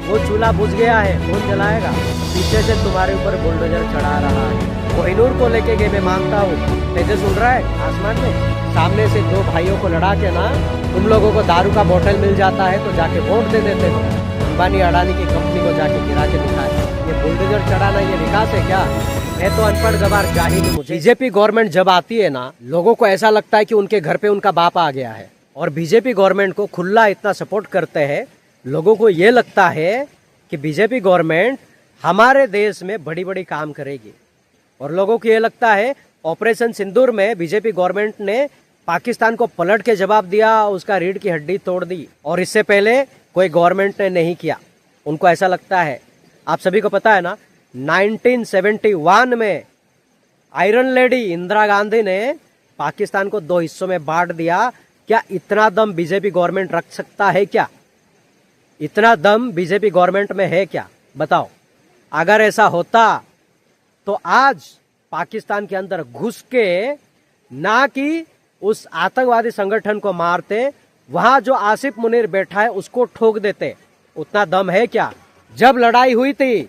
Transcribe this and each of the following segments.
वो चूल्हा बुझ गया है, कौन जलाएगा? पीछे से तुम्हारे ऊपर बुलडोजर चढ़ा रहा है। कोहिनूर को लेके गए, मैं मांगता हूँ, तेजे सुन रहा है आसमान में? सामने से दो भाइयों को लड़ा के ना तुम लोगों को दारू का बोतल मिल जाता है तो जाके वोट दे देते हो। अंबानी अडानी की कंपनी को जाके गिरा के दिखाए। ये बुलडोजर चढ़ाना ये विकास है क्या? मैं तो अनपढ़ गवार जाहिल हूँ। बीजेपी गवर्नमेंट जब आती है ना, लोगों को ऐसा लगता है कि उनके घर पे उनका बाप आ गया है। और बीजेपी गवर्नमेंट को खुला इतना सपोर्ट करते हैं, लोगों को ये लगता है कि बीजेपी गवर्नमेंट हमारे देश में बड़ी बड़ी काम करेगी। और लोगों को ये लगता है ऑपरेशन सिंदूर में बीजेपी गवर्नमेंट ने पाकिस्तान को पलट के जवाब दिया, उसका रीढ़ की हड्डी तोड़ दी। और इससे पहले कोई गवर्नमेंट ने नहीं किया। उनको ऐसा लगता है। आप सभी को पता है ना, 1971 में आयरन लेडी इंदिरा गांधी ने पाकिस्तान को 2 हिस्सों में बांट दिया। क्या इतना दम बीजेपी गवर्नमेंट रख सकता है क्या? इतना दम बीजेपी गवर्नमेंट में है क्या? बताओ। अगर ऐसा होता तो आज पाकिस्तान के अंदर घुस के ना कि उस आतंकवादी संगठन को मारते, वहां जो आसिफ मुनीर बैठा है उसको ठोक देते। उतना दम है क्या? जब लड़ाई हुई थी,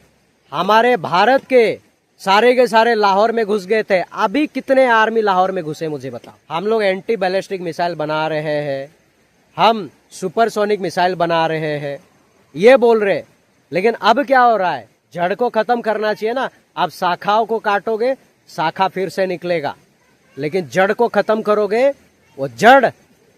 हमारे भारत के के सारे लाहौर में घुस गए थे। अभी कितने आर्मी लाहौर में घुसे मुझे बताओ। हम लोग एंटी बैलिस्टिक मिसाइल बना रहे हैं, हम सुपरसोनिक मिसाइल बना रहे हैं, ये बोल रहे। लेकिन अब क्या हो रहा है? जड़ को खत्म करना चाहिए ना। अब शाखाओं को काटोगे, शाखा फिर से निकलेगा। लेकिन जड़ को खत्म करोगे, वो जड़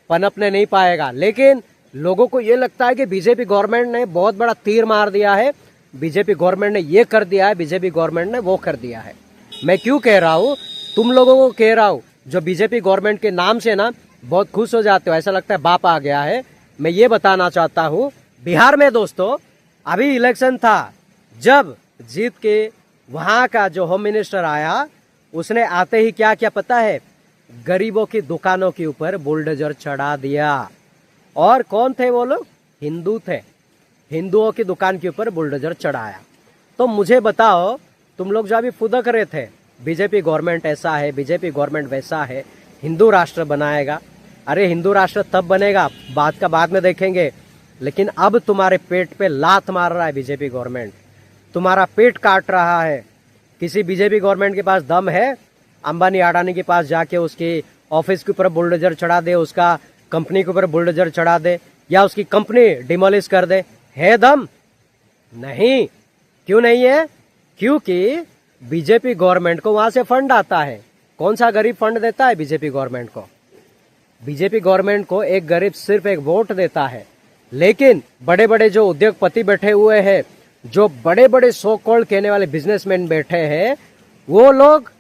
पनपने नहीं पाएगा। लेकिन लोगों को ये लगता है कि बीजेपी गवर्नमेंट ने बहुत बड़ा तीर मार दिया है, बीजेपी गवर्नमेंट ने ये कर दिया है, बीजेपी गवर्नमेंट ने वो कर दिया है। मैं क्यों कह रहा हूँ? तुम लोगों को कह रहा हूँ जो बीजेपी गवर्नमेंट के नाम से ना बहुत खुश हो जाते हो, ऐसा लगता है बाप आ गया है। मैं ये बताना चाहता हूँ, बिहार में दोस्तों अभी इलेक्शन था, जब जीत के वहां का जो होम मिनिस्टर आया, उसने आते ही क्या क्या पता है? गरीबों की दुकानों के ऊपर बुलडोजर चढ़ा दिया। और कौन थे वो लोग? हिंदू थे। हिंदुओं की दुकान के ऊपर बुलडोजर चढ़ाया। तो मुझे बताओ, तुम लोग जो अभी फुदक रहे थे बीजेपी गवर्नमेंट ऐसा है, बीजेपी गवर्नमेंट वैसा है, हिंदू राष्ट्र बनाएगा। अरे हिंदू राष्ट्र तब बनेगा, बात का बाद में देखेंगे। लेकिन अब तुम्हारे पेट पे लात मार रहा है बीजेपी गवर्नमेंट, तुम्हारा पेट काट रहा है। किसी बीजेपी गवर्नमेंट के पास दम है अंबानी अडानी के पास जाके उसकी ऑफिस के ऊपर बुलडोजर चढ़ा दे, उसका कंपनी के ऊपर बुलडोजर चढ़ा दे, या उसकी कंपनी डिमोलिश कर दे? है दम? नहीं। क्यों नहीं है? क्योंकि बीजेपी गवर्नमेंट को वहां से फंड आता है। कौन सा गरीब फंड देता है बीजेपी गवर्नमेंट को? बीजेपी गवर्नमेंट को एक गरीब सिर्फ एक वोट देता है। लेकिन बड़े बड़े जो उद्योगपति बैठे हुए हैं, जो बड़े बड़े सो कॉल्ड कहने वाले बिजनेसमैन बैठे हैं, वो लोग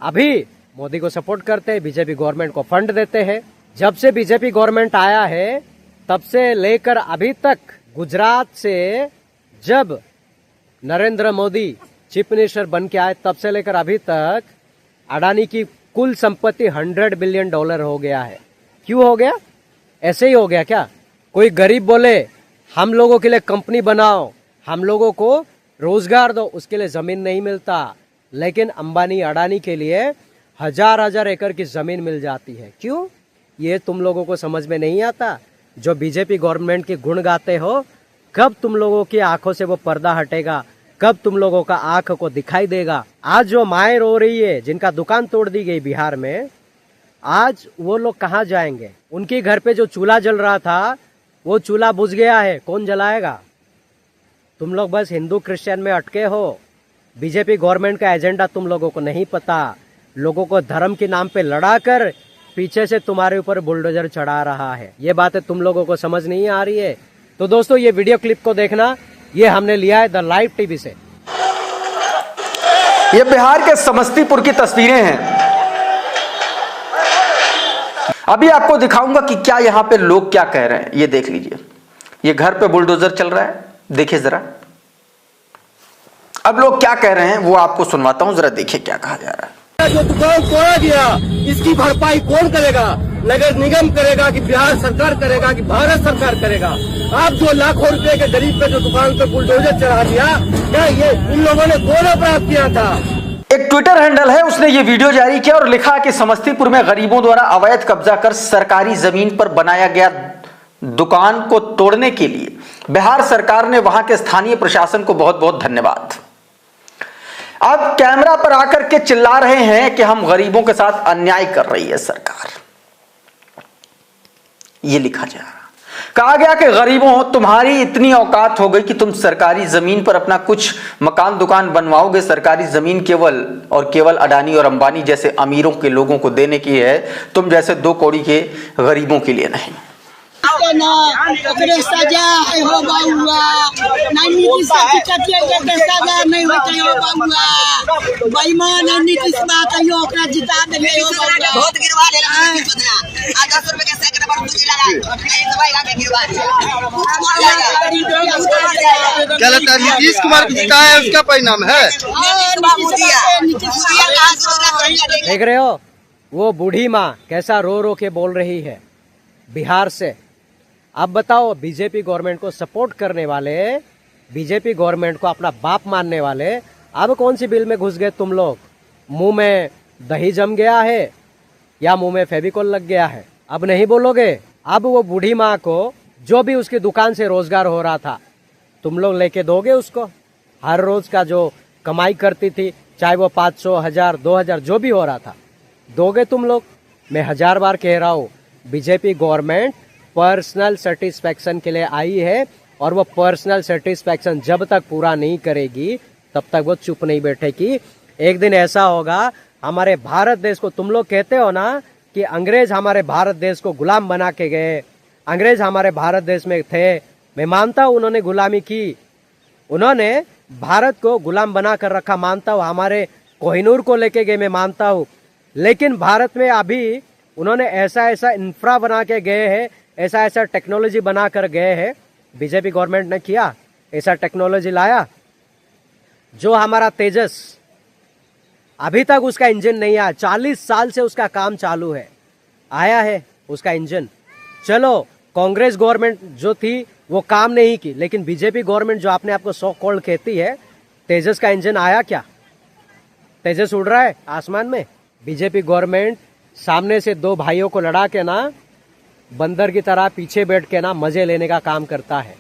अभी मोदी को सपोर्ट करते हैं, बीजेपी गवर्नमेंट को फंड देते हैं। जब से बीजेपी गवर्नमेंट आया है, तब से लेकर अभी तक, गुजरात से जब नरेंद्र मोदी चीफ मिनिस्टर बन के आए, तब से लेकर अभी तक अडानी की कुल संपत्ति $100 बिलियन हो गया है। क्यों हो गया? ऐसे ही हो गया क्या? कोई गरीब बोले हम लोगों के लिए कंपनी बनाओ, हम लोगों को रोजगार दो, उसके लिए जमीन नहीं मिलता। लेकिन अंबानी अडानी के लिए हजार एकड़ की जमीन मिल जाती है। क्यों? ये तुम लोगों को समझ में नहीं आता। जो बीजेपी गवर्नमेंट के गुण गाते हो, कब तुम लोगों की आंखों से वो पर्दा हटेगा? कब तुम लोगों का आंख को दिखाई देगा? आज जो माएं रो रही है, जिनका दुकान तोड़ दी गई बिहार में, आज वो लोग कहाँ जाएंगे? उनके घर पे जो चूल्हा जल रहा था, वो चूल्हा बुझ गया है, कौन जलाएगा? तुम लोग बस हिंदू क्रिश्चियन में अटके हो। बीजेपी गवर्नमेंट का एजेंडा तुम लोगों को नहीं पता। लोगों को धर्म के नाम पे लड़ाकर पीछे से तुम्हारे ऊपर बुलडोजर चढ़ा रहा है। ये बातें तुम लोगों को समझ नहीं आ रही है। तो दोस्तों, ये वीडियो क्लिप को देखना, ये हमने लिया है द लाइव टीवी से। ये बिहार के समस्तीपुर की तस्वीरें हैं। अभी आपको दिखाऊंगा कि क्या यहाँ पे लोग क्या कह रहे हैं। ये देख लीजिए, ये घर पे बुलडोजर चल रहा है, देखिए जरा। अब लोग क्या कह रहे हैं वो आपको सुनवाता हूं, जरा देखिए क्या कहा जा रहा है। जो दुकान तोड़ा गया, इसकी भरपाई कौन करेगा? नगर निगम करेगा कि बिहार सरकार करेगा कि भारत सरकार करेगा? आप जो लाखों रुपए के गरीब पे जो दुकान पे बुलडोजर चढ़ा दिया, क्या ये इन लोगों ने कौन अपराध किया था? एक ट्विटर हैंडल है, उसने ये वीडियो जारी किया और लिखा कि समस्तीपुर में गरीबों द्वारा अवैध कब्जा कर सरकारी जमीन पर बनाया गया दुकान को तोड़ने के लिए बिहार सरकार ने वहां के स्थानीय प्रशासन को बहुत बहुत धन्यवाद। अब कैमरा पर आकर के चिल्ला रहे हैं कि हम गरीबों के साथ अन्याय कर रही है सरकार। यह लिखा जा रहा, कहा गया कि गरीबों, तुम्हारी इतनी औकात हो गई कि तुम सरकारी जमीन पर अपना कुछ मकान दुकान बनवाओगे। सरकारी जमीन केवल और केवल अडानी और अंबानी जैसे अमीरों के लोगों को देने की है, तुम जैसे 2 कौड़ी के गरीबों के लिए नहीं। सजा है हो बाबुआ, नीतीश सजा नहीं होते हो बाबुआ, बेईमान है नीतीश बा, कहियो ओकरा जिता देले हो बाबुआ, बहुत गिरवा देला आ 10 रुपए के सैकड़ा पर पूंजी लगा एक दवाई ला के गिरवा क्या लगता है नीतीश कुमार को जिताया है, उसका परिणाम है? देख रहे हो वो बूढ़ी माँ कैसा रो रो के बोल रही है बिहार से। अब बताओ, बीजेपी गवर्नमेंट को सपोर्ट करने वाले, बीजेपी गवर्नमेंट को अपना बाप मानने वाले, अब कौन सी बिल में घुस गए तुम लोग? मुंह में दही जम गया है या मुंह में फेविकोल लग गया है? अब नहीं बोलोगे। अब वो बूढ़ी माँ को जो भी उसकी दुकान से रोजगार हो रहा था, तुम लोग लेके दोगे उसको? हर रोज का जो कमाई करती थी, चाहे वो 500, 1000, 2000 जो भी हो रहा था, दोगे तुम लोग? मैं 1000 बार कह रहा हूँ, बीजेपी गवर्नमेंट पर्सनल सेटिस्फैक्शन के लिए आई है और वो पर्सनल सेटिस्फैक्शन जब तक पूरा नहीं करेगी तब तक वो चुप नहीं बैठेगी। एक दिन ऐसा होगा, हमारे भारत देश को, तुम लोग कहते हो ना कि अंग्रेज हमारे भारत देश को गुलाम बना के गए, अंग्रेज हमारे भारत देश में थे, मैं मानता हूं उन्होंने गुलामी की, उन्होंने भारत को गुलाम बना कर रखा, मानता हूं, हमारे कोहिनूर को लेके गए, मैं मानता हूं, लेकिन भारत में अभी उन्होंने ऐसा ऐसा इंफ्रा बना के गए हैं, ऐसा ऐसा टेक्नोलॉजी बना कर गए हैं, बीजेपी गवर्नमेंट ने किया, ऐसा टेक्नोलॉजी लाया जो हमारा तेजस, अभी तक उसका इंजन नहीं आया, 40 साल से उसका काम चालू है, आया है उसका इंजन। चलो, कांग्रेस गवर्नमेंट जो थी वो काम नहीं की, लेकिन बीजेपी गवर्नमेंट जो अपने आप को सो कॉल्ड कहती है, तेजस का इंजन आया क्या? तेजस उड़ रहा है आसमान में। बीजेपी गवर्नमेंट सामने से 2 भाइयों को लड़ा के ना, बंदर की तरह पीछे बैठ के ना मजे लेने का काम करता है,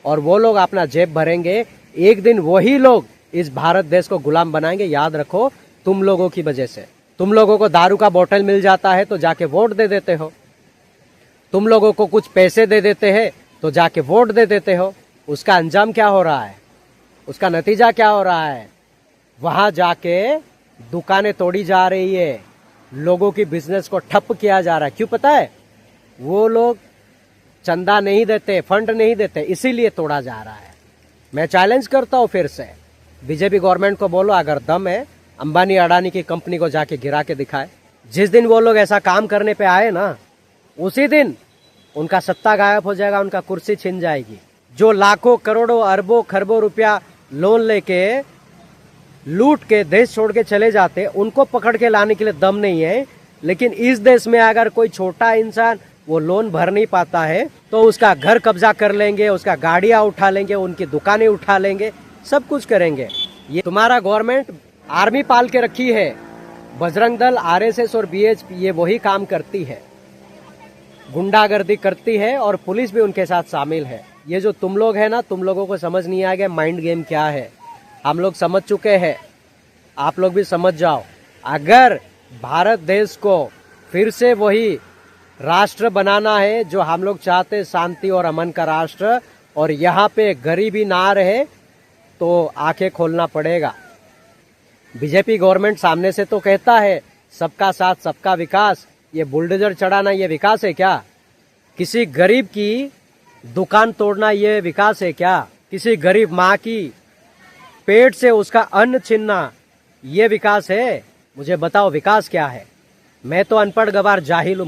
और वो लोग अपना जेब भरेंगे। एक दिन वही लोग इस भारत देश को गुलाम बनाएंगे, याद रखो, तुम लोगों की वजह से। तुम लोगों को दारू का बोतल मिल जाता है तो जाके वोट दे देते हो, तुम लोगों को कुछ पैसे दे देते हैं तो जाके वोट दे देते हो। उसका अंजाम क्या हो रहा है? उसका नतीजा क्या हो रहा है? वहां जाके दुकानें तोड़ी जा रही है, लोगों की बिजनेस को ठप किया जा रहा है। क्यों पता है? वो लोग चंदा नहीं देते, फंड नहीं देते, इसीलिए तोड़ा जा रहा है। मैं चैलेंज करता हूं फिर से, बीजेपी गवर्नमेंट को बोलो, अगर दम है, अंबानी अडानी की कंपनी को जाके गिरा के दिखाए। जिस दिन वो लोग ऐसा काम करने पे आए ना, उसी दिन उनका सत्ता गायब हो जाएगा, उनका कुर्सी छिन जाएगी। जो लाखों करोड़ों अरबों खरबों रुपया लोन लेके लूट के देश छोड़ के चले जाते, उनको पकड़ के लाने के लिए दम नहीं है। लेकिन इस देश में अगर कोई छोटा इंसान वो लोन भर नहीं पाता है तो उसका घर कब्जा कर लेंगे, उसका गाड़ियां उठा लेंगे, उनकी दुकानें उठा लेंगे, सब कुछ करेंगे। ये तुम्हारा गवर्नमेंट आर्मी पाल के रखी है, बजरंग दल, आरएसएस और बीएचपी ये वही काम करती है, गुंडागर्दी करती है और पुलिस भी उनके साथ शामिल है। ये जो तुम लोग है ना, तुम लोगों को समझ नहीं आएगा माइंड गेम क्या है। हम लोग समझ चुके हैं, आप लोग भी समझ जाओ। अगर भारत देश को फिर से वही राष्ट्र बनाना है जो हम लोग चाहते, शांति और अमन का राष्ट्र, और यहाँ पे गरीबी ना रहे, तो आंखें खोलना पड़ेगा। बीजेपी गवर्नमेंट सामने से तो कहता है सबका साथ सबका विकास, ये बुलडोजर चढ़ाना ये विकास है क्या? किसी गरीब की दुकान तोड़ना ये विकास है क्या? किसी गरीब माँ की पेट से उसका अन्न छीनना ये विकास है? मुझे बताओ विकास क्या है? मैं तो अनपढ़ गवार जाहिल हूँ,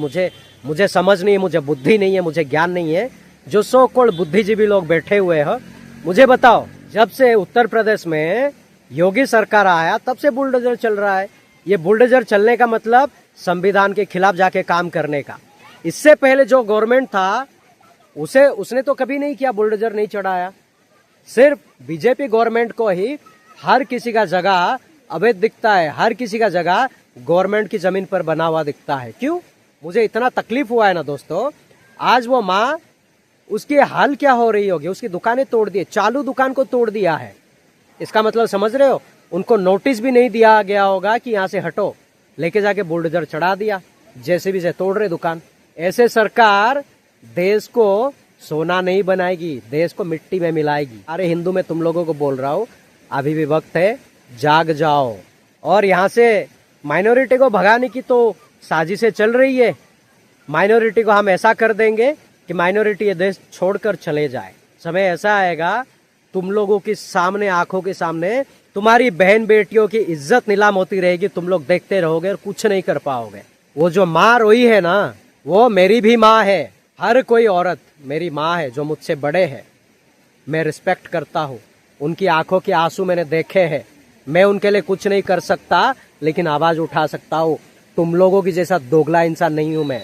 मुझे समझ नहीं है, मुझे बुद्धि नहीं है, मुझे ज्ञान नहीं है। जो सो कॉल्ड बुद्धिजीवी लोग बैठे हुए हैं, मुझे बताओ, जब से उत्तर प्रदेश में योगी सरकार आया तब से बुलडोजर चल रहा है। ये बुलडोजर चलने का मतलब संविधान के खिलाफ जाके काम करने का। इससे पहले जो गवर्नमेंट था उसने तो कभी नहीं किया, बुलडोजर नहीं चढ़ाया। सिर्फ बीजेपी गवर्नमेंट को ही हर किसी का जगह अवैध दिखता है, हर किसी का जगह गवर्नमेंट की जमीन पर बना हुआ दिखता है। क्यों? मुझे इतना तकलीफ हुआ है ना दोस्तों। आज वो माँ उसकी हाल क्या हो रही होगी। उसकी दुकानें तोड़ दी, चालू दुकान को तोड़ दिया है। इसका मतलब समझ रहे हो, उनको नोटिस भी नहीं दिया गया होगा कि यहाँ से हटो, लेके जाके बुलडोजर चढ़ा दिया, जेसीबी से तोड़ रहे दुकान। ऐसे सरकार देश को सोना नहीं बनाएगी, देश को मिट्टी में मिलाएगी। अरे हिंदू में तुम लोगों को बोल रहा हूँ, अभी भी वक्त है, जाग जाओ। और यहाँ से माइनॉरिटी को भगाने की तो साजिशें चल रही है। माइनॉरिटी को हम ऐसा कर देंगे कि माइनॉरिटी ये देश छोड़कर चले जाए। समय ऐसा आएगा, तुम लोगों के सामने, आंखों के सामने तुम्हारी बहन बेटियों की इज्जत नीलाम होती रहेगी, तुम लोग देखते रहोगे और कुछ नहीं कर पाओगे। वो जो माँ रोई है ना, वो मेरी भी माँ है। हर कोई औरत मेरी माँ है जो मुझसे बड़े है, मैं रिस्पेक्ट करता हूँ। उनकी आंखों के आंसू मैंने देखे हैं। मैं उनके लिए कुछ नहीं कर सकता, लेकिन आवाज उठा सकता हूँ। तुम लोगों की जैसा दोगला इंसान नहीं हूँ मैं।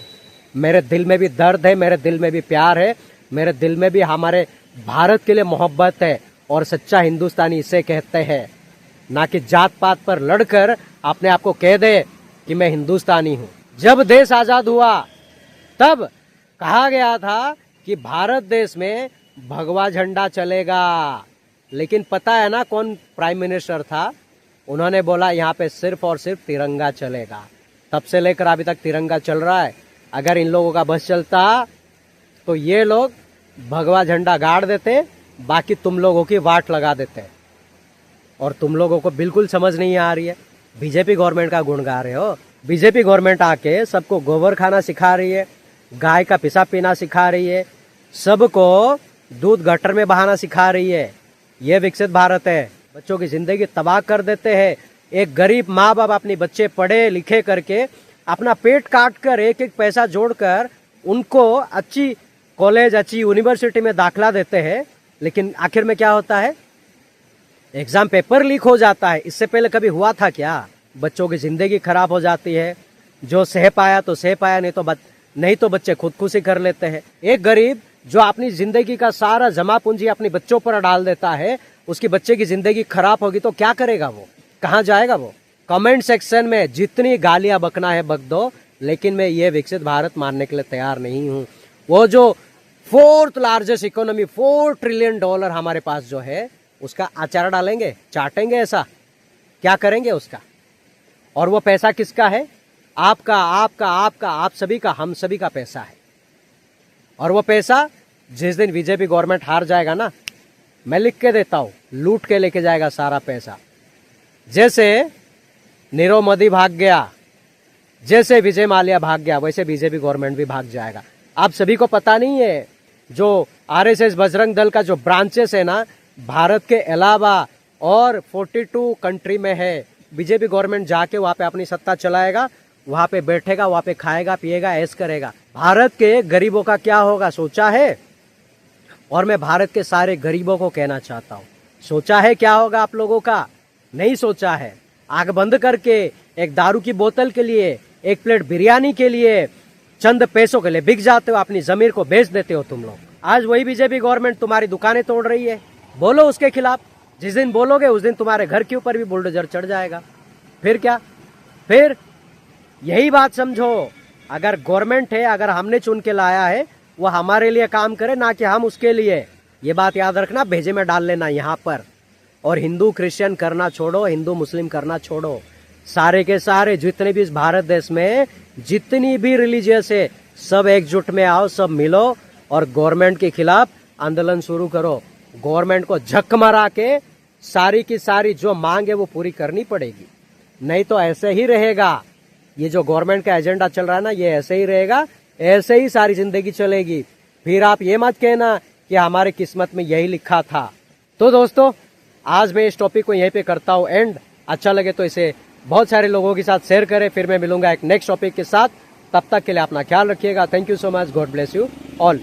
मेरे दिल में भी दर्द है, मेरे दिल में भी प्यार है, मेरे दिल में भी हमारे भारत के लिए मोहब्बत है। और सच्चा हिंदुस्तानी इसे कहते हैं, ना कि जात पात पर लड़कर अपने आप को कह दे कि मैं हिंदुस्तानी हूँ। जब देश आजाद हुआ तब कहा गया था कि भारत देश में भगवा झंडा चलेगा, लेकिन पता है ना कौन प्राइम मिनिस्टर था? उन्होंने बोला यहाँ पे सिर्फ और सिर्फ तिरंगा चलेगा। तब से लेकर अभी तक तिरंगा चल रहा है। अगर इन लोगों का बस चलता तो ये लोग भगवा झंडा गाड़ देते, बाकी तुम लोगों की वाट लगा देते। और तुम लोगों को बिल्कुल समझ नहीं आ रही है। बीजेपी गवर्नमेंट का गुण गा रहे हो। बीजेपी गवर्नमेंट आके सबको गोबर खाना सिखा रही है, गाय का पिसाब पीना सिखा रही है, सबको दूध गटर में बहाना सिखा रही है। ये विकसित भारत है। बच्चों की जिंदगी तबाह कर देते हैं। एक गरीब माँ बाप अपने बच्चे पढ़े लिखे करके अपना पेट काट कर एक एक पैसा जोड़कर उनको अच्छी कॉलेज, अच्छी यूनिवर्सिटी में दाखिला देते हैं, लेकिन आखिर में क्या होता है? एग्जाम पेपर लीक हो जाता है। इससे पहले कभी हुआ था क्या? बच्चों की जिंदगी खराब हो जाती है। जो सह पाया तो सह पाया, नहीं तो बच्चे खुदकुशी कर लेते हैं। एक गरीब जो अपनी जिंदगी का सारा जमा पूंजी अपने बच्चों पर डाल देता है, उसकी बच्चे की जिंदगी खराब होगी तो क्या करेगा वो? कहाँ जाएगा वो? कमेंट सेक्शन में जितनी गालियां बकना है बक दो, लेकिन मैं ये विकसित भारत मानने के लिए तैयार नहीं हूँ। वो जो 4th लार्जेस्ट इकोनॉमी, $4 ट्रिलियन हमारे पास जो है, उसका अचार डालेंगे, चाटेंगे, ऐसा क्या करेंगे उसका? और वो पैसा किसका है? आपका, आपका, आपका, आप सभी का, हम सभी का पैसा है। और वो पैसा जिस दिन बीजेपी गवर्नमेंट हार जाएगा ना, मैं लिख के देता हूं, लूट के लेके जाएगा सारा पैसा। जैसे नीरव मोदी भाग गया, जैसे विजय माल्या भाग गया, वैसे बीजेपी गवर्नमेंट भी भाग जाएगा। आप सभी को पता नहीं है, जो आरएसएस बजरंग दल का जो ब्रांचेस है ना, भारत के अलावा और 42 कंट्री में है। बीजेपी गवर्नमेंट जाके वहां पे अपनी सत्ता चलाएगा, वहां पे बैठेगा, वहां पे खाएगा पिएगा, ऐश करेगा। भारत के गरीबों का क्या होगा सोचा है? और मैं भारत के सारे गरीबों को कहना चाहता हूँ, सोचा है क्या होगा आप लोगों का? नहीं सोचा है। आंख बंद करके एक दारू की बोतल के लिए, एक प्लेट बिरयानी के लिए, चंद पैसों के लिए बिक जाते हो, अपनी जमीर को बेच देते हो तुम लोग। आज वही बीजेपी गवर्नमेंट तुम्हारी दुकानें तोड़ रही है। बोलो उसके खिलाफ। जिस दिन बोलोगे उस दिन तुम्हारे घर के ऊपर भी बुलडोजर चढ़ जाएगा। फिर क्या? फिर यही बात समझो, अगर गवर्नमेंट है, अगर हमने चुन के लाया है, वो हमारे लिए काम करे, ना कि हम उसके लिए। ये बात याद रखना, भेजे में डाल लेना यहाँ पर। और हिंदू क्रिश्चियन करना छोड़ो, हिंदू मुस्लिम करना छोड़ो। सारे के सारे जितने भी इस भारत देश में जितनी भी रिलीजियस है, सब एकजुट में आओ, सब मिलो और गवर्नमेंट के खिलाफ आंदोलन शुरू करो। गवर्नमेंट को झक मारा के सारी की सारी जो मांग है वो पूरी करनी पड़ेगी, नहीं तो ऐसे ही रहेगा। ये जो गवर्नमेंट का एजेंडा चल रहा है ना, ये ऐसे ही रहेगा, ऐसे ही सारी जिंदगी चलेगी। फिर आप ये मत कहना कि हमारे किस्मत में यही लिखा था। तो दोस्तों, आज मैं इस टॉपिक को यहीं पे करता हूँ एंड। अच्छा लगे तो इसे बहुत सारे लोगों के साथ शेयर करें। फिर मैं मिलूंगा एक नेक्स्ट टॉपिक के साथ। तब तक के लिए अपना ख्याल रखिएगा। Thank you so much. God bless you all.